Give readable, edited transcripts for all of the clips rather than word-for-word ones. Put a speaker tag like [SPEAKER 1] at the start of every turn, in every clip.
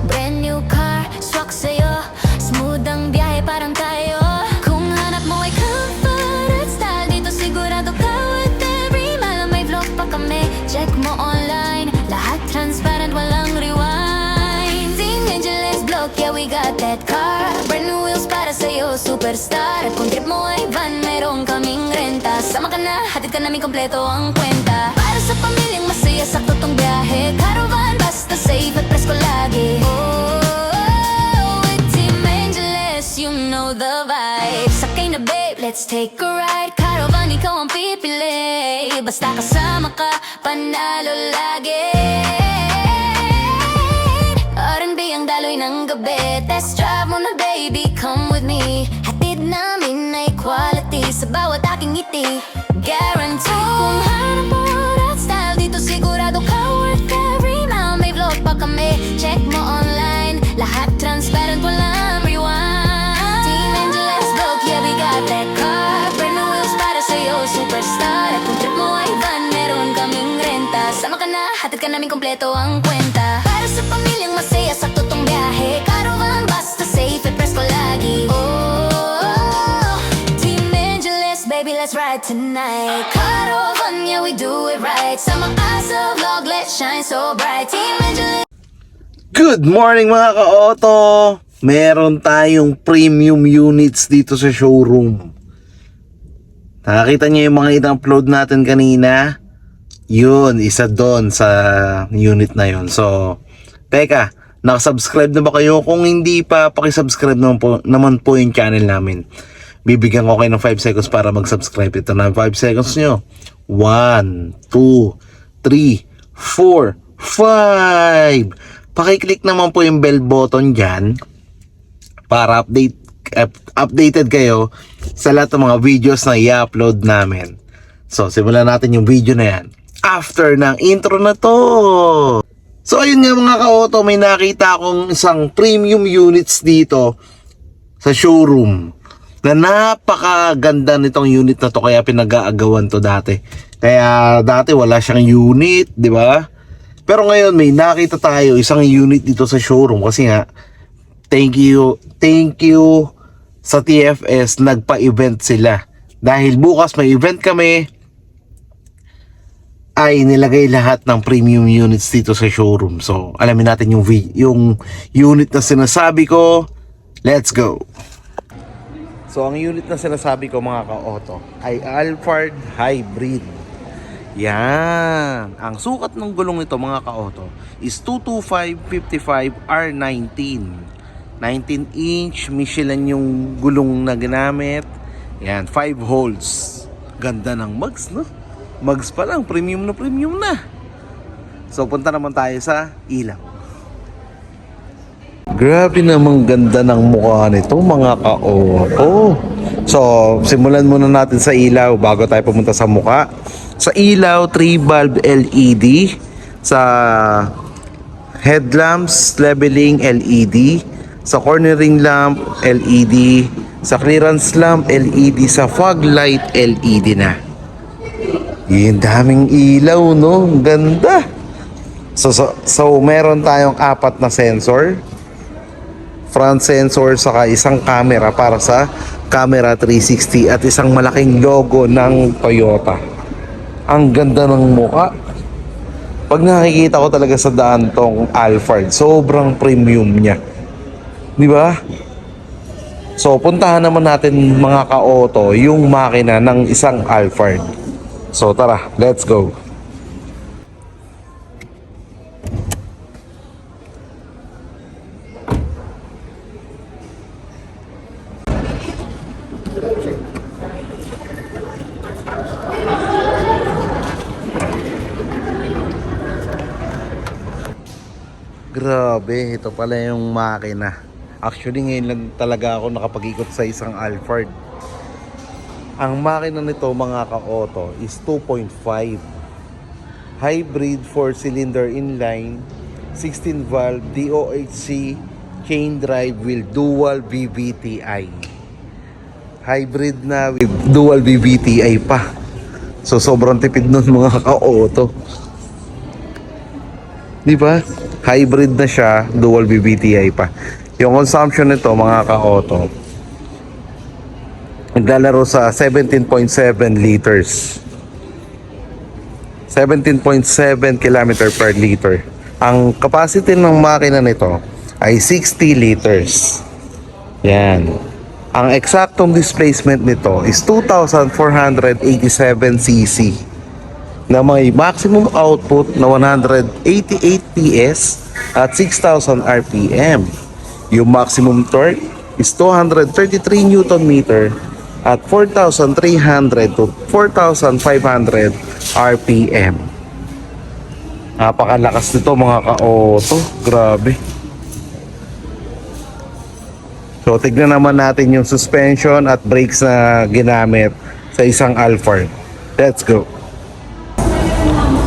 [SPEAKER 1] Brand new car, swak sa'yo. Smooth ang biyahe parang tayo. Kung hanap mo ay comfort at style, dito sigurado ka with every mile. May vlog pa kami, check mo online. Lahat transparent, walang rewind. Team Angeles Vlog, yeah we got that car. Brand new wheels para sa'yo, superstar. At kung trip mo ay van, mayroon kaming renta. Sama ka na, hatid ka namin kompleto ang kwenta. Para sa pamilyang masaya, sakto tong biyahe. Caravan, basta safe at presko lagi. With Team Angeles, you know the vibe. Sakay na babe, let's take a ride. Caravan, ikaw ang pipili. Basta kasama ka, panalo lagi. R&B ang daloy ng gabi. Test drive mo na baby, come with me. Hatid namin ay quality sa bawat aking ngiti. Guarantee kung hanap mo that style, dito sigurado ka worth every mile. May vlog pa kami, check mo online. Lahat transparent, walang rewind. Team Angeles Vlog, yeah we got that car. Brand new wheels para sa'yo, superstar. At kung trip mo ay van, meron kaming renta. Sama ka na, hatid ka namin kompleto ang kwenta. Para sa pamilyang masaya, sakto tong biyahe. Caravan, basta safe at presko lagi. Team Angeles, baby, let's ride tonight. Caravan, yeah we do it right. Sama ka sa vlog, let's shine so bright. Team Angeles.
[SPEAKER 2] Good morning mga ka-auto! Meron tayong premium units dito sa showroom. Nakakita niyo yung mga in-upload natin kanina? Yun, isa doon sa unit na yun. So, teka, nakasubscribe na ba kayo? Kung hindi pa, pakisubscribe naman po yung channel namin. Bibigyan ko kayo ng 5 seconds para mag-subscribe. Ito na 5 seconds nyo. 1, 2, 3, 4, 5. Pakiclick naman po yung bell button dyan para updated kayo sa lahat ng mga videos na i-upload namin. So, simulan natin yung video na yan after ng intro na to. So, ayun nga mga ka-auto, may nakita akong isang premium units dito sa showroom na napakaganda nitong unit na to, kaya pinag-aagawan to dati. Kaya dati wala siyang unit, di ba? Pero ngayon may nakita tayo isang unit dito sa showroom kasi nga thank you sa TFS, nagpa-event sila. Dahil bukas may event kami, ay nilagay lahat ng premium units dito sa showroom. So, alamin natin yung unit na sinasabi ko. Let's go! So, ang unit na sinasabi ko mga ka-auto ay Alphard Hybrid. Yan. Ang sukat ng gulong nito mga ka-auto is 225/55 R19. 19-inch Michelin yung gulong na ginamit. Yan, 5 holes. Ganda ng mugs, no? Mugs pa lang, premium na. So, punta naman tayo sa ilaw. Grabe namang ganda ng mukha nito mga ka-auto. So, simulan muna natin sa ilaw bago tayo pumunta sa mukha. Sa ilaw, 3 bulb LED. Sa headlamps, leveling LED. Sa cornering lamp, LED. Sa clearance lamp, LED. Sa fog light, LED na. Yung daming ilaw, no? Ganda. So meron tayong 4 na sensor. Front sensor, saka isang camera para sa camera 360 at isang malaking logo ng Toyota. Ang ganda ng mukha. Pag nakikita ko talaga sa daan tong Alphard, sobrang premium niya. Di ba? So, puntahan naman natin mga ka-auto yung makina ng isang Alphard. So, tara, let's go. Grabe, ito pala yung makina. Actually, ngayon lang talaga ako nakapag-ikot sa isang Alphard. Ang makina nito mga ka-auto is 2.5. Hybrid 4-cylinder inline, 16 valve, DOHC, chain drive wheel, dual VVTi. Hybrid na with dual VVTi pa. So sobrang tipid nun mga ka-auto. Di ba? hybrid na siya, dual BBTI pa. Yung consumption nito mga ka-auto, naglalaro sa 17.7 liters. 17.7 kilometer per liter. Ang capacity ng makina nito ay 60 liters. Yan. Ang eksaktong displacement nito is 2,487 cc na may maximum output na 188 PS at 6,000 RPM. Yung maximum torque is 233 Newton meter at 4,300 to 4,500 RPM. Napakalakas nito mga ka-auto. Grabe. So tignan naman natin yung suspension at brakes na ginamit sa isang Alphard. Let's go.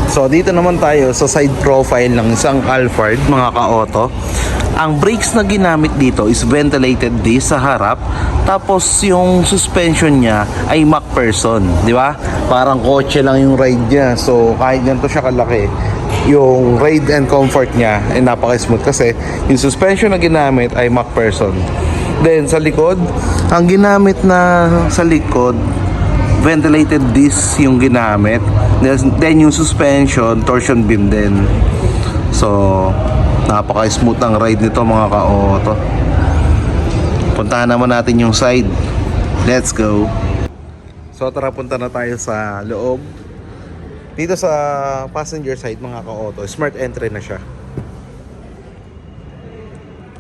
[SPEAKER 2] So dito naman tayo sa side profile ng isang Alphard mga ka-auto. Ang brakes na ginamit dito is ventilated disc sa harap. Tapos yung suspension niya ay MacPherson, di ba? Parang kotse lang yung ride niya. So kahit ganito siya kalaki, yung ride and comfort niya ay napaka-smooth kasi yung suspension na ginamit ay MacPherson. Then sa likod, ang ginamit na sa likod, ventilated disc yung ginamit. Then yung suspension, torsion beam din. So napaka-smooth ang ride nito mga ka-auto. Puntahan naman natin yung side. Let's go. So tara, punta na tayo sa loob. Dito sa passenger side mga ka-auto, smart entry na siya.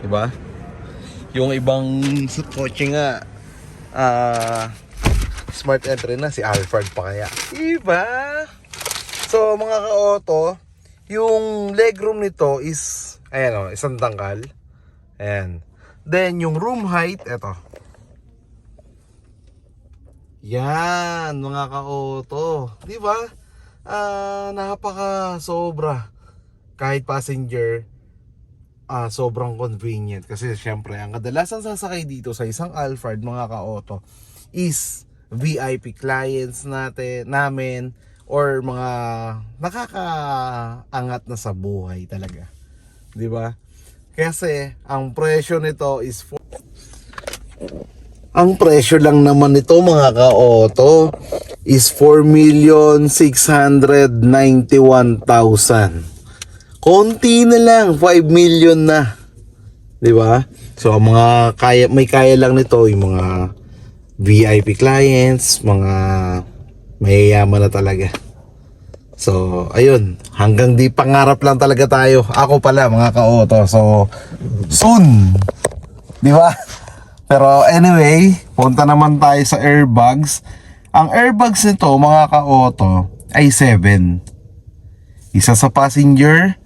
[SPEAKER 2] Diba? Yung ibang kotse nga smart entry na, si Alphard pa kaya. Diba? So mga ka-auto, yung legroom nito is ayan o, isang tangkal. Ayan. Then yung room height, eto. Yan mga ka-auto. Diba? Napaka sobra. Kahit passenger, sobrang convenient. Kasi syempre, ang kadalasan sasakay dito sa isang Alphard mga ka-auto is VIP clients namin or mga nakakaangat na sa buhay talaga. 'Di ba? Kasi ang presyo nito is ang presyo lang naman nito mga ka-auto is 4,691,000. Konti na lang, 5 million na. 'Di ba? So ang mga may kaya lang nito yung mga VIP clients, mga mayayaman na talaga. So, ayun, hanggang di pangarap lang talaga tayo. Ako pala mga ka-auto. So, soon. Di ba? Pero anyway, punta naman tayo sa airbags. Ang airbags nito mga ka-auto ay 7. Isa sa passenger,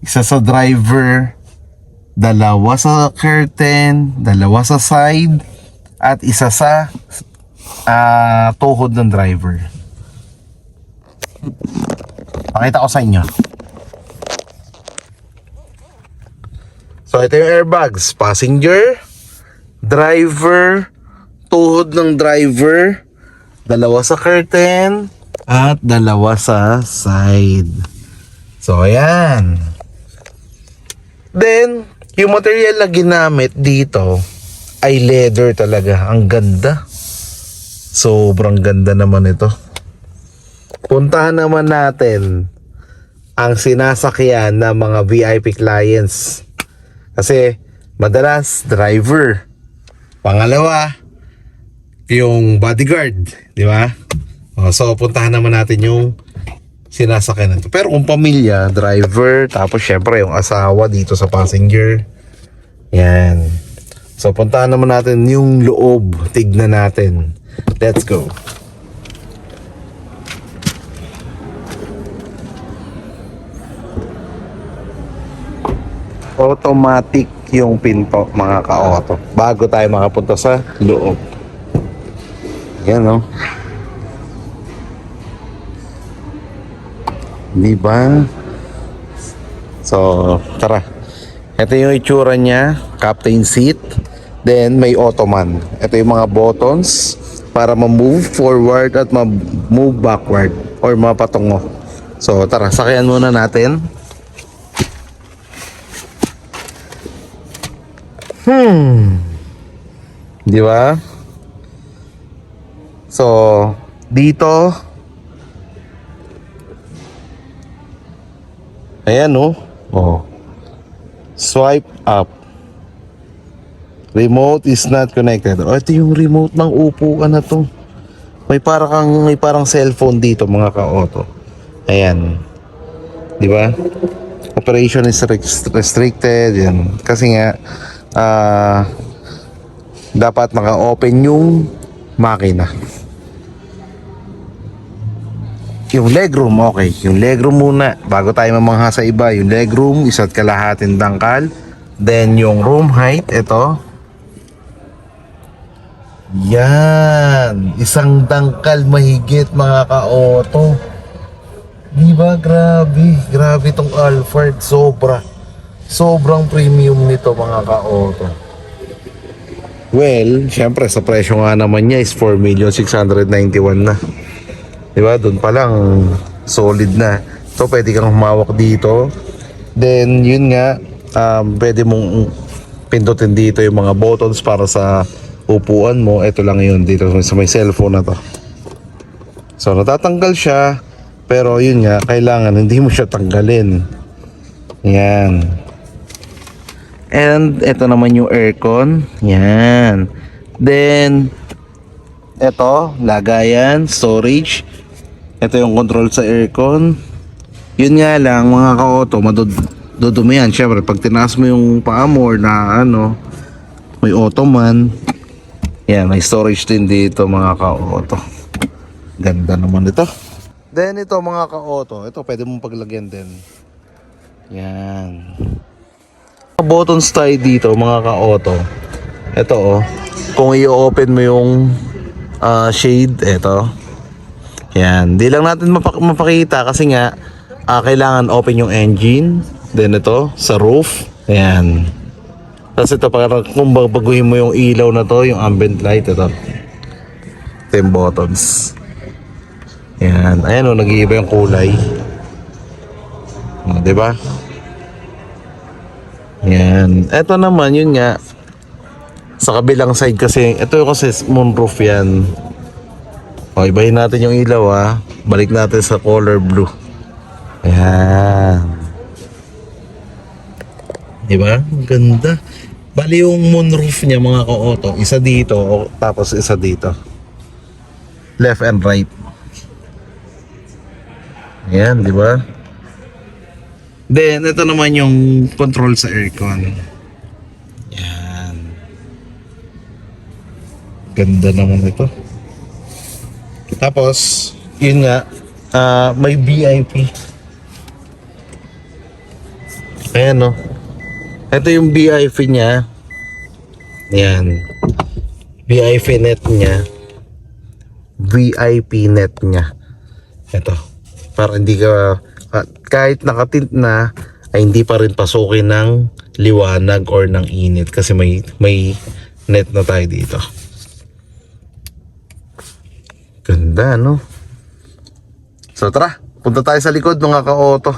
[SPEAKER 2] isa sa driver, dalawa sa curtain, dalawa sa side, at isa sa tuhod ng driver. Pakita ko sa inyo. So ito yung airbags, passenger, driver, tuhod ng driver, dalawa sa curtain, at dalawa sa side. So ayan. Then yung material na ginamit dito ay leather talaga. Ang ganda. Sobrang ganda naman ito. Puntahan naman natin ang sinasakyan ng mga VIP clients. Kasi madalas driver. Pangalawa, yung bodyguard, di ba? So puntahan naman natin yung sinasakyan nito. Pero kung pamilya, driver, tapos syempre yung asawa dito sa passenger. Yan. So puntahan naman natin yung loob. Tignan natin. Let's go. Automatic yung pinto mga ka-auto bago tayo makapunta sa loob. Yan o. Diba? So tara. Ito yung itsura niya. Captain seat. Then may ottoman. Ito yung mga buttons para ma-move forward at ma-move backward or mapatungo. So tara, sakyan muna natin. Di ba? So, dito. Ayan, oh. Oh. Swipe up. Remote is not connected. Oh, ito yung remote ng upuan na to. May parang cellphone dito, mga ka-auto. Ayan. Di ba? Operation is restricted. Yan. Kasi nga, dapat maka-open yung makina. Yung legroom, okay. Yung legroom muna. Bago tayo mamangha sa iba, yung legroom, 1.5 dangkal. Then, yung room height, ito. Yan. 1 dangkal mahigit, mga ka-auto. Diba? Grabe. Grabe tong Alphard. Sobrang premium nito, mga ka-auto. Well, syempre sa presyo nga naman niya is 4,691,000 na. Diba? Doon pa lang solid na. So pwede kang humawak dito. Then yun nga, pwede mong pindutin dito yung mga buttons para sa upuan mo. Ito lang yun dito sa may cellphone na to. So natatanggal siya, pero yun nga, kailangan hindi mo siya tanggalin. Yan. And ito naman yung aircon. Yan. Then ito, lagayan, storage. Ito yung control sa aircon. Yun nga lang, mga ka-auto, madudumi yan. Syempre, pag tinaas mo yung paa mo or na ano, may ottoman. Yan, may storage din dito, mga ka-auto. Ganda naman ito. Then ito, mga ka-auto, ito pwede mong paglagyan din. Yan. Buttons tayo dito, mga ka-auto. Ito, oh. Kung i-open mo yung shade, ito. Yan. Di lang natin mapakita kasi nga kailangan open yung engine. Then ito, sa roof. Ayan. Tapos ito, para kung baguhin mo yung ilaw na to, yung ambient light, ito. Ito yung buttons. Ayan. Ayan, oh, nag-iiba yung kulay. Diba? Yan. Ito naman, yun nga. Sa kabilang side kasi, ito yung kasi moonroof yan. O, ibahin natin yung ilaw, ha. Balik natin sa color blue. Ayan. Diba? Ang ganda. Bali yung moonroof niya, mga ka-auto, isa dito, tapos isa dito. Left and right. Ayan, diba? Then, ito naman yung control sa aircon. Yan. Ganda naman ito. Tapos, yun nga, may VIP. Ayan, no. Ito yung VIP niya. Yan. VIP net niya. VIP net niya. Ito. Para hindi ka... kahit nakatint na ay hindi pa rin pasukin ng liwanag or ng init kasi may net na tayo dito. Ganda, no? So tara, punta tayo sa likod, mga ka-auto.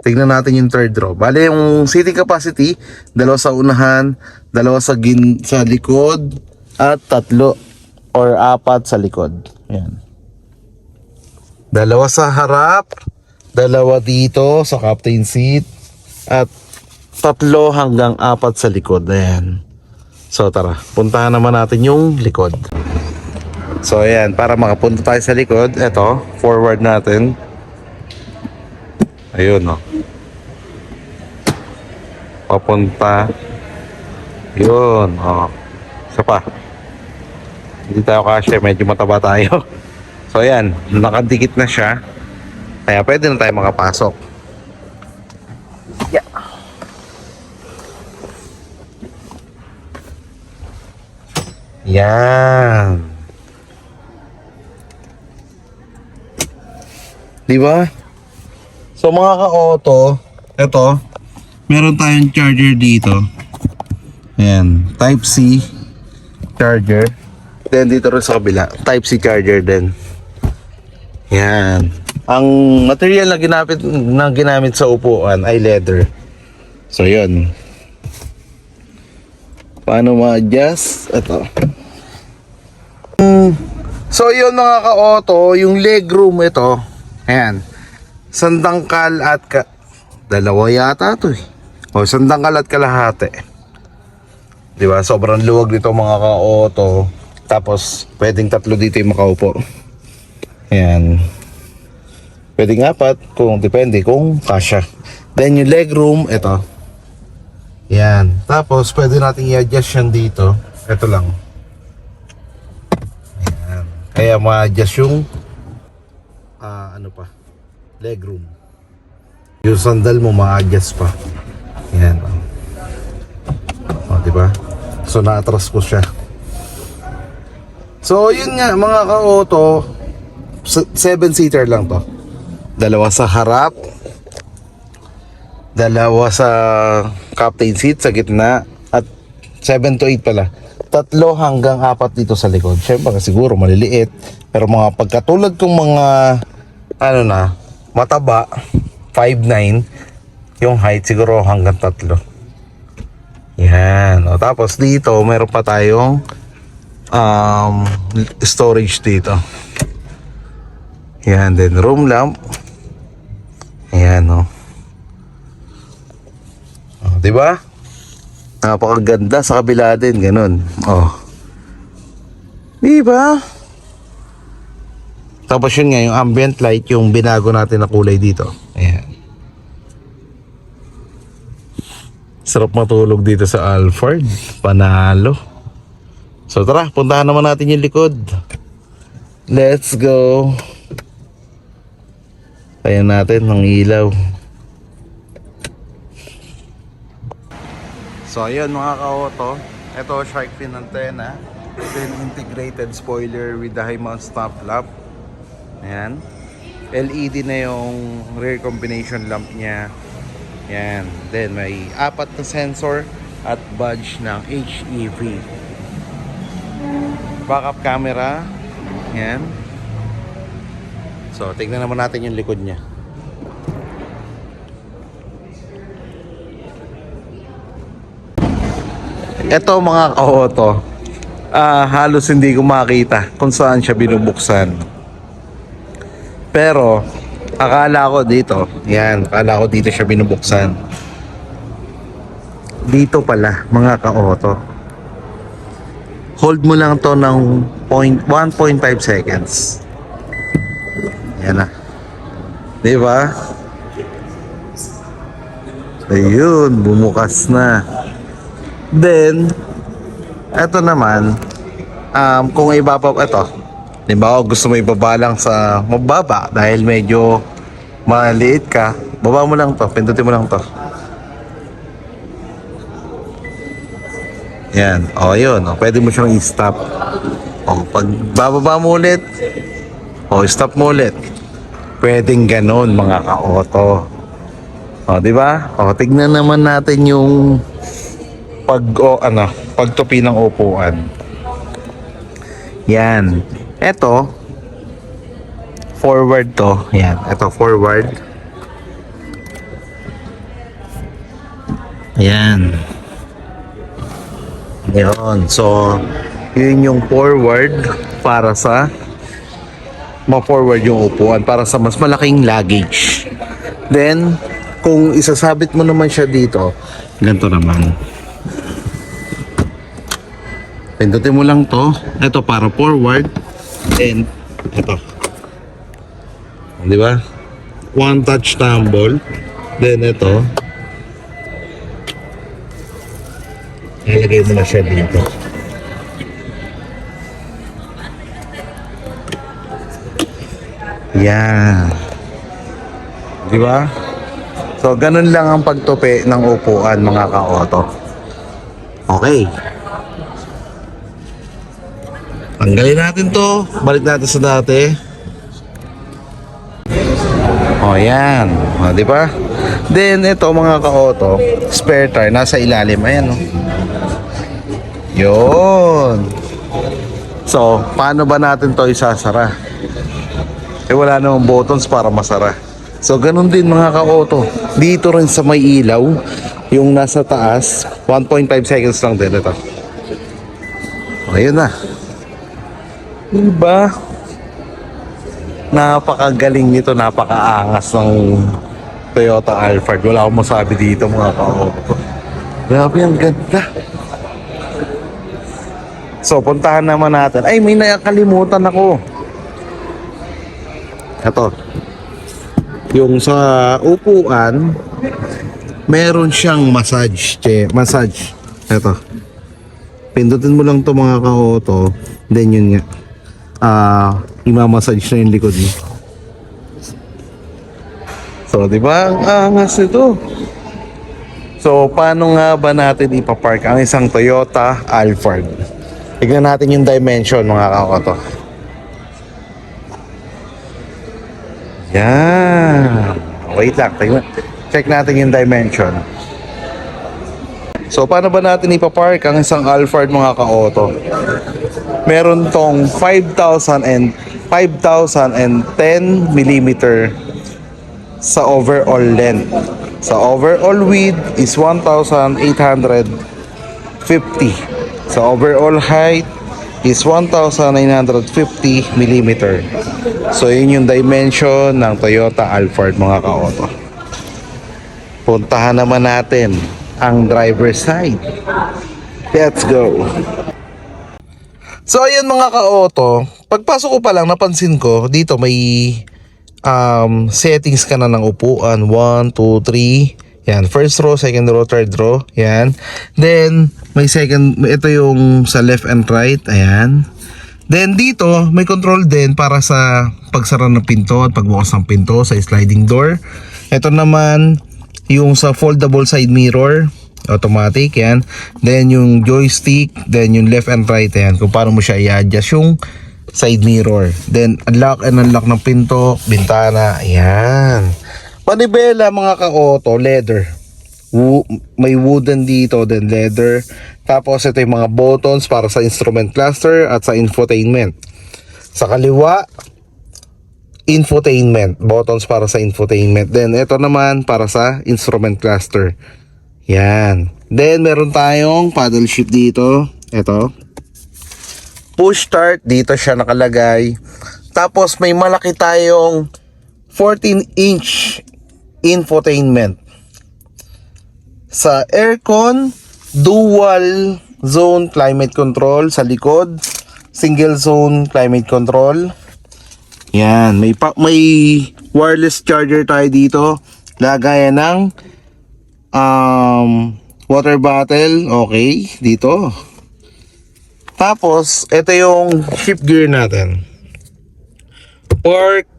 [SPEAKER 2] Tignan natin yung third row. Bale, yung seating capacity, 2 sa unahan, 2 sa likod, at 3 or 4 sa likod. Ayan. 2 sa harap, 2 dito sa captain seat, at 3 hanggang 4 sa likod. Ayan. So tara, puntahan naman natin yung likod. So ayan, para makapunta tayo sa likod, eto, forward natin. Ayun, no. Papunta. Yun, oh. Isa pa. Hindi tayo kasya, medyo mataba tayo. So ayan, nakadikit na siya. Kaya pwede na tayo makapasok. Yeah. Yan. Diba? So mga ka-auto, ito, meron tayong charger dito. Ayan, Type C charger. Then dito rin sa kabila, Type C charger din. Yan. Ang material na ginamit sa upuan ay leather. So yun. Paano ma-adjust? Ito. So yun mga ka-auto, yung legroom ito, ayan, sandangkal at dalawa yata to eh. O, sandangkal at kalahati. Diba? Sobrang luwag dito mga ka-auto. Tapos, pwedeng 3 dito yung makaupo. Ayan. Pwedeng 4 kung depende kung kasya. Then yung legroom, ito. Yan. Tapos, pwede natin i-adjust yan dito. Ito lang. Ayan. Kaya ma-adjust yung legroom. Yung sandal mo ma-adjust pa. Yan. O, diba? So, na-atras ko siya. So, yun nga, mga ka-auto, 7-seater lang to. Dalawa sa harap, dalawa sa captain seat sa gitna, at 7 to 8 pala. 3 hanggang 4 dito sa likod. Siyempre siguro maliliit, pero mga pagkatulad kong mga mataba, 5'9", yung height siguro hanggang 3. Yan. O, tapos dito meron pa tayong storage dito. Yan din, room lamp. Ayan, o. O, diba? Napakaganda sa kabila din, ganun. O. Diba? Tapos yun nga, yung ambient light, yung binago natin na kulay dito. Ayan. Sarap matulog dito sa Alphard. Panalo. So tara, puntahan naman natin yung likod. Let's go. Ayan natin ang ilaw. So ayun mga ka-auto, ito shark fin antenna, then integrated spoiler with the high mount stop lamp. Ayan. LED na yung rear combination lamp niya. Ayan. Then may 4 na sensor at badge ng HEV. Backup camera. Ayan. So, tignan naman natin yung likod niya. Ito mga ka-auto, halos hindi ko makita kung saan siya binubuksan. Pero, akala ko dito, yan, akala ko dito siya binubuksan. Dito pala, mga ka-auto. Hold mo lang to ng 1.5 seconds. Yan na. Diba? Ayun, bumukas na. Then, eto naman, kung ito, diba, gusto mo ibaba lang sa mababa dahil medyo maliit ka, baba mo lang to, pindutin mo lang to. Yan, o yun, pwede mo siyang i-stop. O, pag bababa mo ulit, stop mo ulit. Pwedeng ganon mga ka-auto. O, di ba? O, tignan naman natin yung pagtupi ng upuan. Yan. Ito, forward to. Yan, ito forward. Yan. Yun. So, yun yung forward para sa ma-forward yung upuan para sa mas malaking luggage. Then, kung isasabit mo naman siya dito, ganito naman. Pindutin mo lang to. Ito para forward. And, ito. Di ba? One touch tumble. Then, ito. Ilagay mo na siya dito. Yan. Di ba? So, ganun lang ang pagtupi ng upuan mga ka-auto. Okay. Tanggalin natin to. Balik natin sa dati. O, yan. O, di ba? Then, ito mga ka-auto, spare tire, nasa ilalim. Ayan, o. Yun. So, paano ba natin to isasara? Wala namang buttons para masara. So, ganun din mga ka-auto. Dito rin sa may ilaw, Yung nasa taas, 1.5 seconds lang din ito. Ayun na. Diba? Napakagaling nito, napakaangas ng Toyota Alphard. Wala akong masabi dito mga ka-auto. Grabe, ang ganda. So, puntahan naman natin. Ay, may nakalimutan ako. Ito. Yung sa upuan, meron siyang massage. Massage. Ito. Pindutin mo lang to mga ka-auto. Then yun nga. Imamassage na yung likod mo. So, di ba? Ang angas ito. So, paano nga ba natin ipapark ang isang Toyota Alphard? Tignan natin yung dimension mga ka-auto. Yan. Wait lang. Check natin yung dimension. So, paano ba natin ipapark ang isang Alphard mga ka-auto? Meron tong 5,010 mm sa overall length. Sa overall width is 1,850. Sa overall height is 1,950 mm. So, yun yung dimension ng Toyota Alphard mga ka-auto. Puntahan naman natin ang driver's side. Let's go! So ayun mga ka-auto, pagpasok ko pa lang napansin ko dito may settings ka na ng upuan. 1, 2, 3. Yan, first row, second row, third row. Yan. Then may second, ito yung sa left and right. Ayan. Then dito may control din para sa pagsara ng pinto at pagbukas ng pinto sa sliding door. Ito naman yung sa foldable side mirror. Automatic yan. Then yung joystick, then yung left and right yan. Kung paano mo siya i-adjust yung side mirror. Then unlock and unlock ng pinto, bintana. Ayan. Panibela mga ka-auto, leather. May wooden dito, then leather. Tapos ito yung mga buttons para sa instrument cluster at sa infotainment. Sa kaliwa, infotainment. Buttons para sa infotainment. Then ito naman para sa instrument cluster. Yan. Then, meron tayong paddle shift dito. Ito. Push start. Dito siya nakalagay. Tapos, may malaki tayong 14-inch infotainment. Sa aircon, dual zone climate control. Sa likod, single zone climate control. Yan. May wireless charger tayo dito. Lagayan ng water bottle, okay, dito. Tapos, ito yung shift gear natin. Park,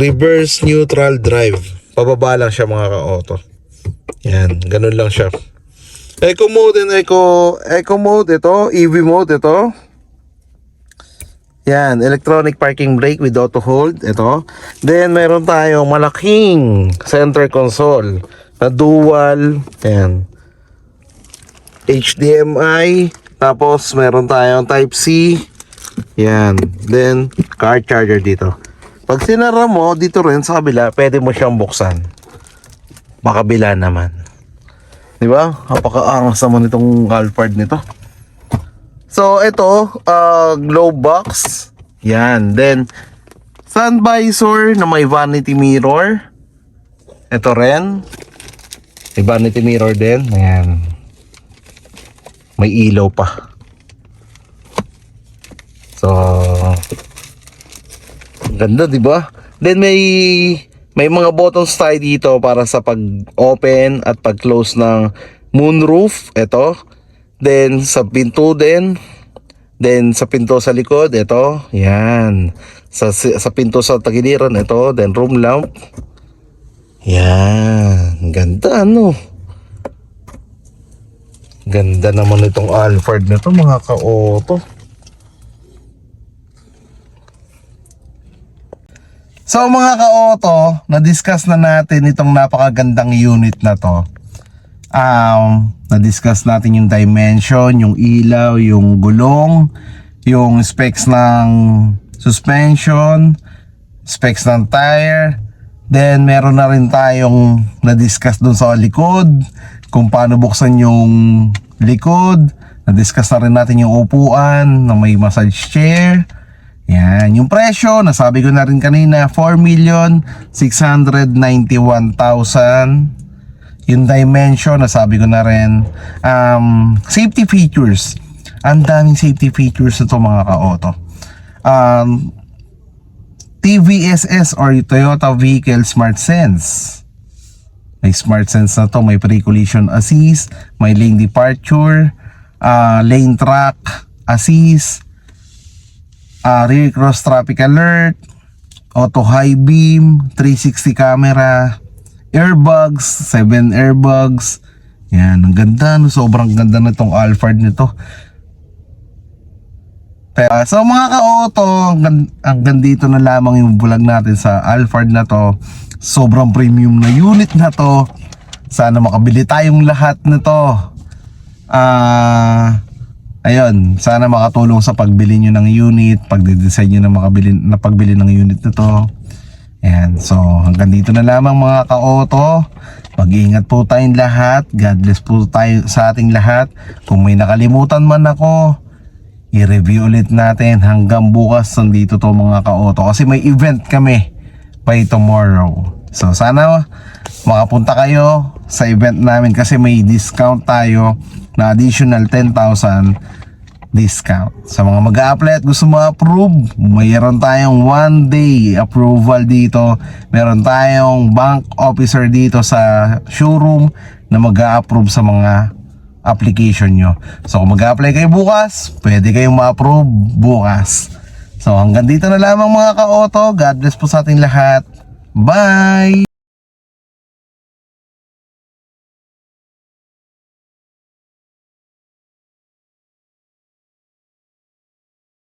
[SPEAKER 2] reverse, neutral, drive. Pababa lang siya mga ka-auto. Yan, ganun lang siya. Eco mode and eco mode ito, EV mode ito. Yan, electronic parking brake with auto hold, ito. Then, meron tayong malaking center console na dual, ayan, HDMI, tapos meron tayong type C, yan, then car charger dito. Pag sinara mo dito rin sa kabila, pwede mo siyang buksan makabila naman, di ba? Napakaangas naman itong Alphard nito. So ito, globe box, yan, then sun visor na may vanity mirror, ito rin. May vanity mirror din. Ayan. May ilaw pa. So, ganda, di ba? Then may mga buttons tayo dito para sa pag-open at pag-close ng moonroof. Ito. Then sa pinto din. Then sa pinto sa likod. Ito. Yan. Sa pinto sa tagiliran. Ito. Then room lamp. Yan, ganda ano. Ganda naman itong Alphard na to mga ka-auto. So mga ka-auto, na-discuss na natin itong napakagandang unit na to. Na-discuss natin yung dimension, yung ilaw, yung gulong, yung specs ng suspension, specs ng tire. Then meron na rin tayong na-discuss dun sa likod, kung paano buksan yung likod. Na-discuss na rin natin yung upuan na may massage chair. Yan, yung presyo, nasabi ko na rin kanina, 4,691,000. Yung dimension, nasabi ko na rin. Safety features, ang daming safety features nito mga ka-auto. TVSS or Toyota Vehicle Smart Sense. May Smart Sense na to, may pre-collision assist, may lane departure, lane track assist, rear cross traffic alert, auto high beam, 360 camera, airbags, 7 airbags. Yan, ang ganda, no? Sobrang ganda na itong Alphard nito. Pero, so mga ka-auto, hanggang dito na lamang yung vlog natin sa Alphard na to. Sobrang premium na unit na to. Sana makabili tayong lahat nito. Ayun, sana makatulong sa pagbili nyo ng unit, pagde-design nyo na pagbili ng unit na to. Ayan, so hanggang dito na lamang mga ka-auto. Mag-iingat po tayong lahat. God bless po tayo sa ating lahat. Kung may nakalimutan man ako, i-review ulit natin. Hanggang bukas nandito to mga ka-auto, kasi may event kami by tomorrow. So sana makapunta kayo sa event namin, kasi may discount tayo na additional 10,000 discount. Sa mga mag-a-apply at gusto ma-approve, mayroon tayong 1 day approval dito. Meron tayong bank officer dito sa showroom na mag-a-approve sa mga application nyo. So kung mag-a-apply kayo bukas, pwede kayong ma-approve bukas. So hanggang dito na lamang mga ka-auto. God bless po sa ating lahat. Bye!